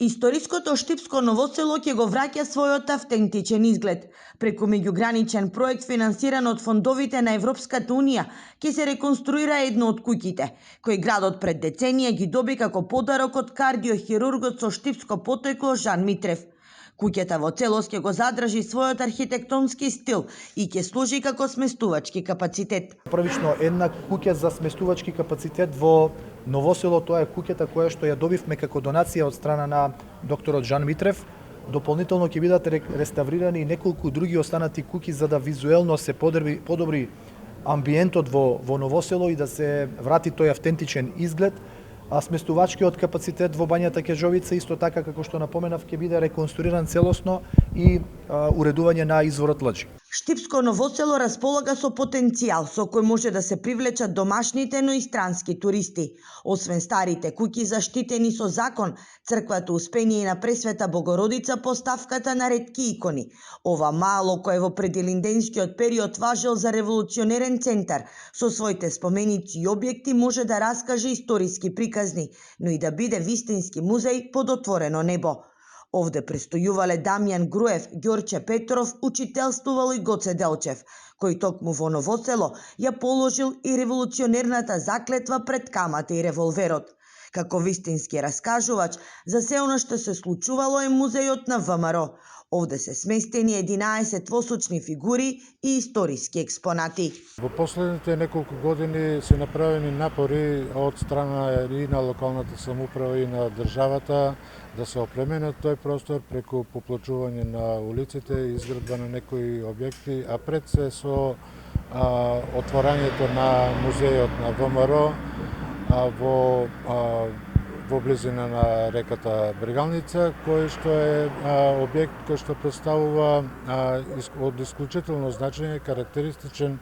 Историското Штипско Новосело ќе го враќа својот автентичен изглед. Преку меѓуграничен проект финансиран од фондовите на Европската Унија, ќе се реконструира едно од куќите, кои градот пред деценија ги доби како подарок од кардиохирургот со штипско потекло Жан Митрев. Куќата во целост ќе го задржи својот архитектонски стил и ќе служи како сместувачки капацитет. Првично една куќа за сместувачки капацитет во Новосело, тоа е куќата која што ја добивме како донација од страна на докторот Жан Митрев. Дополнително ќе бидат реставрирани и неколку други останати куќи за да визуелно се подобри амбиентот во Новосело и да се врати тој автентичен изглед. А сместувачкиот капацитет во бањата Кежовица исто така како што напоменав ќе биде реконструиран целосно и уредување на изворот Лџи. Штипско Новосело располага со потенцијал со кој може да се привлечат домашните, но и странски туристи. Освен старите куќи заштитени со закон, црквата Успение на Пресвета Богородица поставката на ретки икони. Ова мало кој во предилинденскиот период важел за револуционерен центар, со своите споменици и објекти може да раскаже историски приказни, но и да биде вистински музеј под отворено небо. Овде престојувале Дамјан Груев, Ѓорче Петров, учителствувал и Гоце Делчев, кој токму во Новосело ја положил и револуционерната заклетва пред камата и револверот. Како вистински раскажувач за се она што се случувало е музејот на ВМРО. Овде се сместени 11 восочни фигури и историски експонати. Во последните неколку години се направени напори од страна и на локалната самоуправа и на државата да се опременат тој простор преку поплачување на улиците, изградба на некои објекти, а пред се со отворањето на музејот на ВМРО во близина на реката Брегалница, кој што е објект кој што представува од исклучително значење, карактеристичен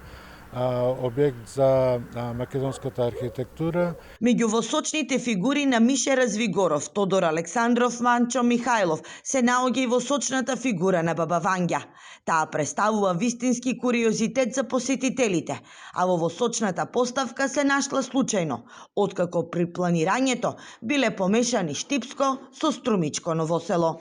објект за македонската архитектура. Меѓу восочните фигури на Мише Развигоров, Тодор Александров, Манчо Михајлов се наоѓа и восочната фигура на Баба Вања. Таа представува вистински куриозитет за посетителите, а во восочната поставка се нашла случајно, откако при планирањето биле помешани Штипско со Струмичко Новосело.